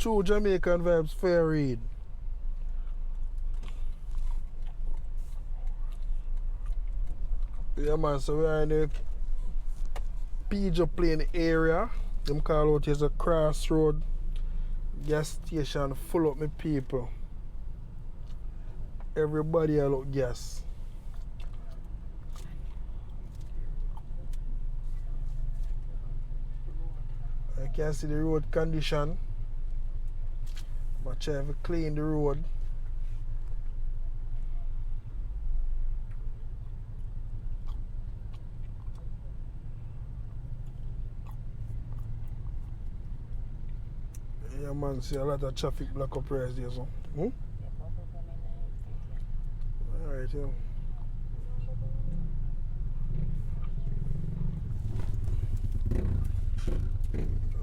True Jamaican vibes, fair read. Yeah man, so we are in the Pigeon Plain area. Them call out as a crossroad gas station full up my people. Everybody a look gas. I can see the road condition. But try to clean the road. Yeah man, see a lot of traffic block up right there. So. Alright, yeah.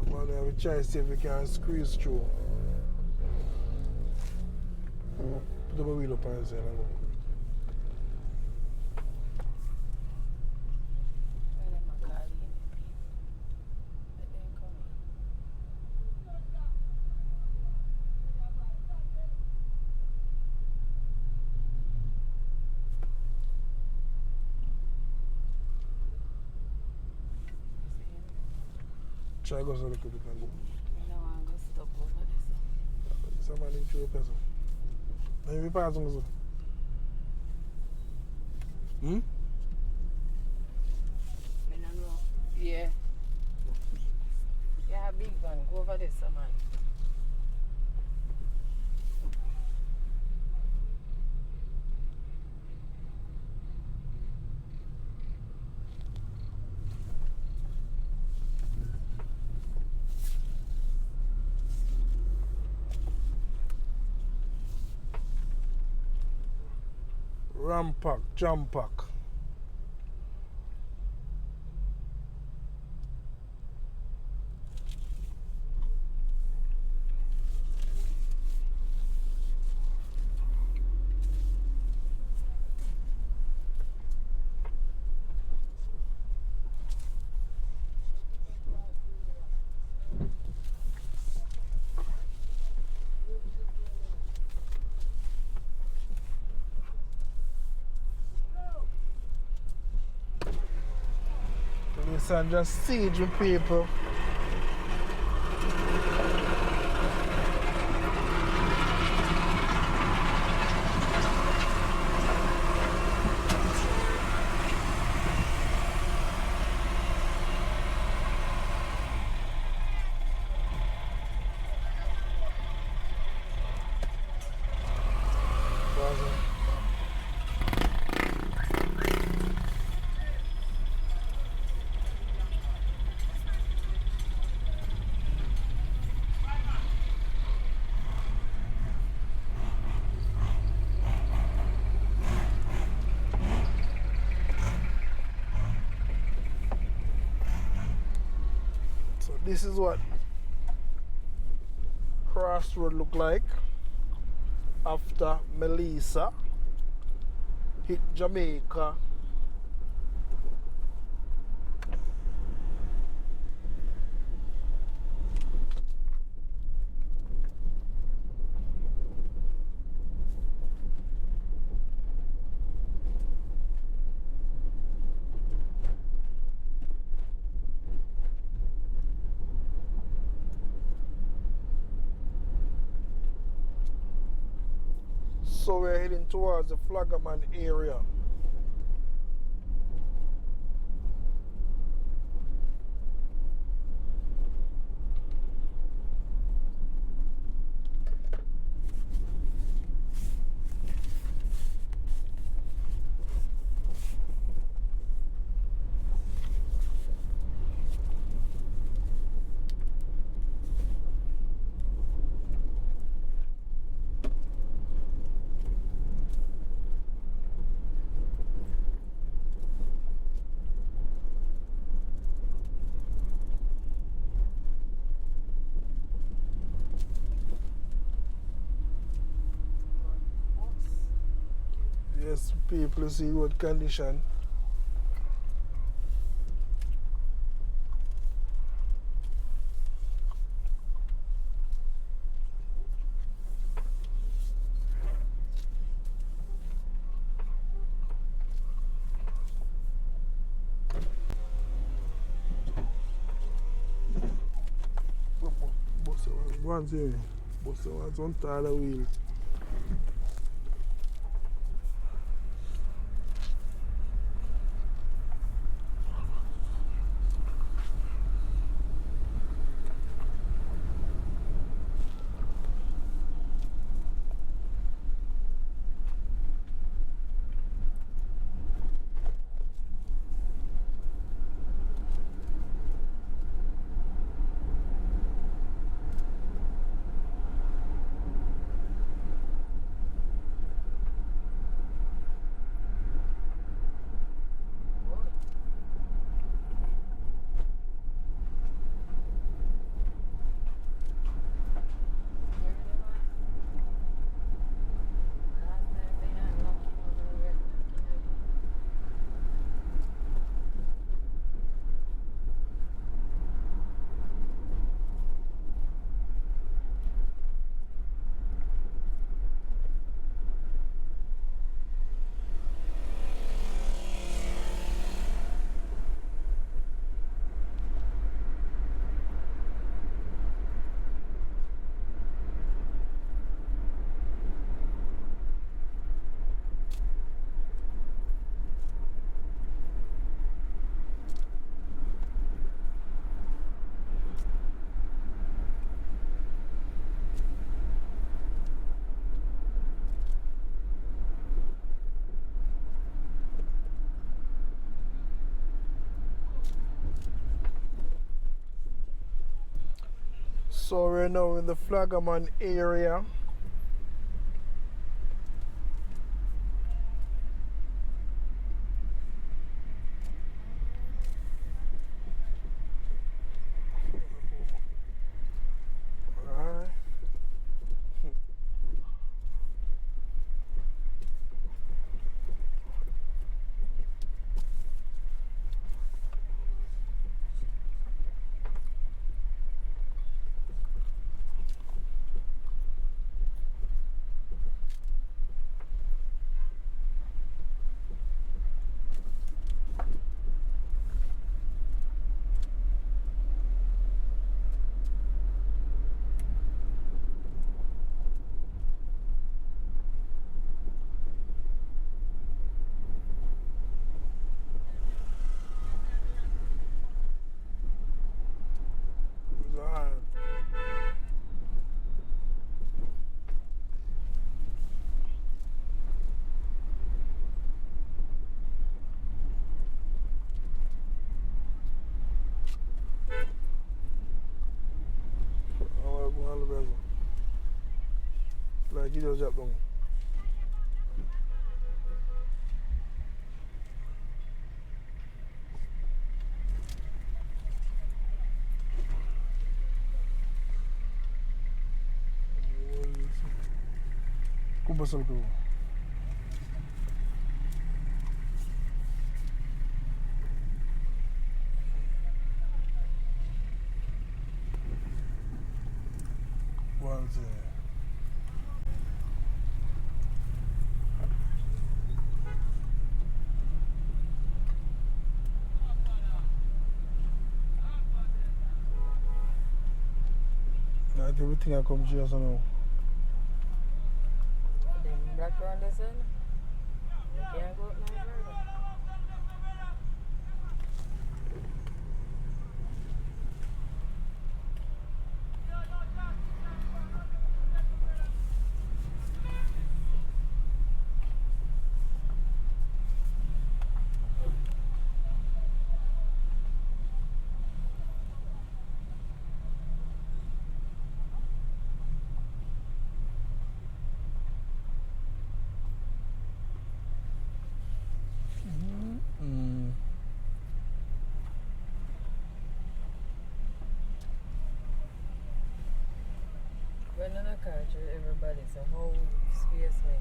Man, we try to see if we can squeeze through. Put the wheel up on the side and go. Try to go so look if we can go. I don't want to go stop over this. Somebody in through a person. Maybe pass on so. Hmm? I don't know. Yeah. Yeah, big van. Go over this, man. Ram pack, jam pack. Police are just siege with people. So this is what Crossroad look like after Melissa hit Jamaica. So we're heading towards the Flaggerman area. Yes, people see road condition. Go on, see me. But some tired of wheel. So we're now in the Flagaman area. Alright. Like you just drop down. Cuba solo que like everything I come to you so now. Them black around the sun. You can't go up no further. When in a country, everybody's a whole space make.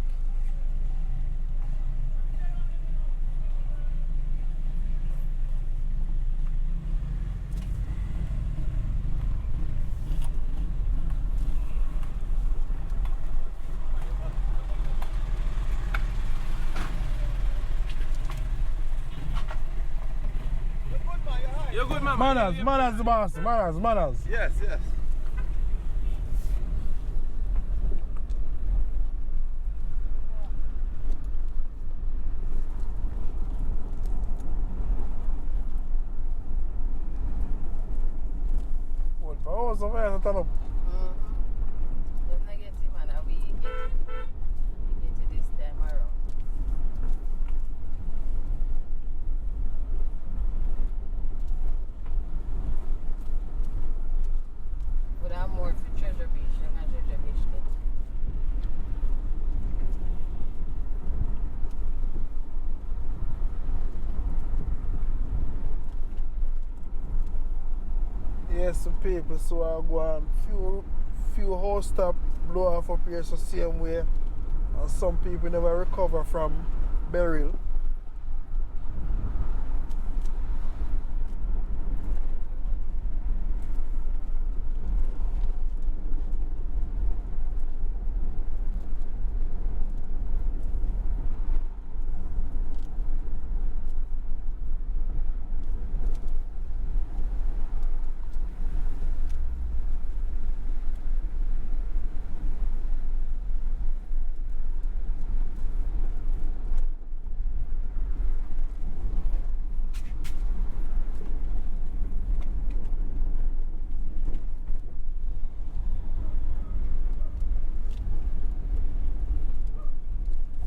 You're good, man. Manners, the boss. Manners. Yes. Oh, so far, turn up. Them not get him and we get it. We get it this time around. But I'm more for Treasure Beach than a Treasure Beach get. Yes, some people, so I go on few house stop blow off up here so same way. And some people never recover from burial.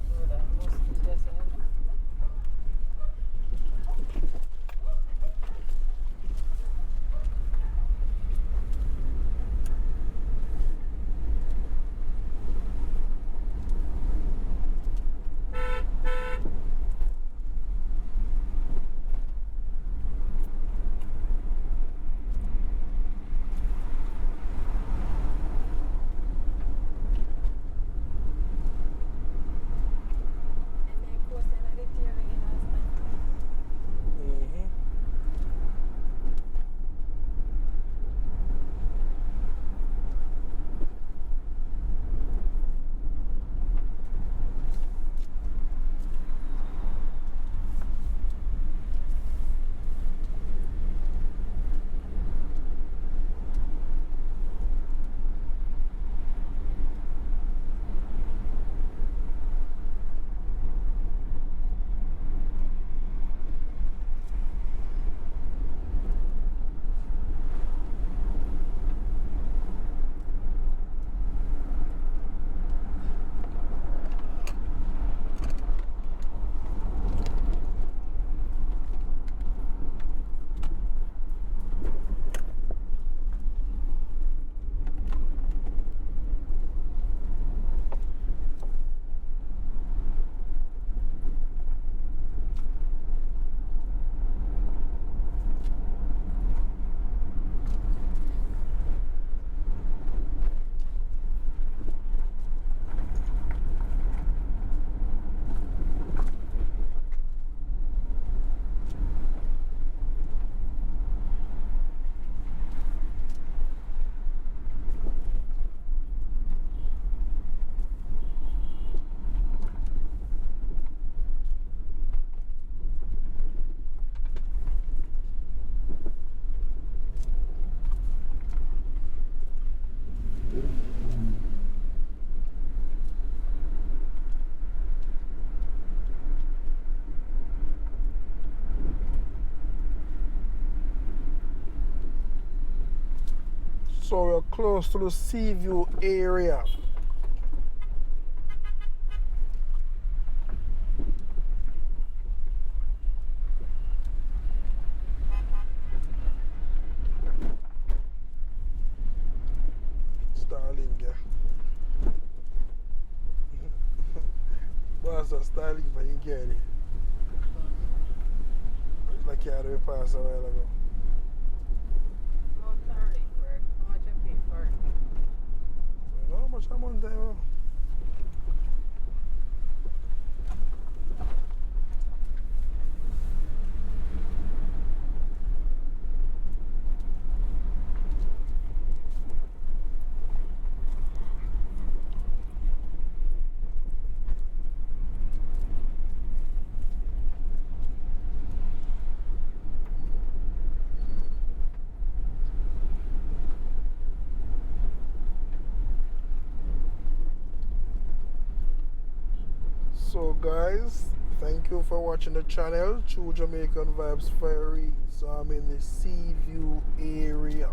So that must be the same. And then posting at the theory in Austin. So we're close to the Seaview area. Starling, yeah. Boss, Starling, but you get it. It's like you had to pass a while ago. No Starlink work. How much you pay for it? I don't know how much I'm on time. So guys, thank you for watching the channel, True Jamaican Vibes Ferry. So I'm in the Seaview area.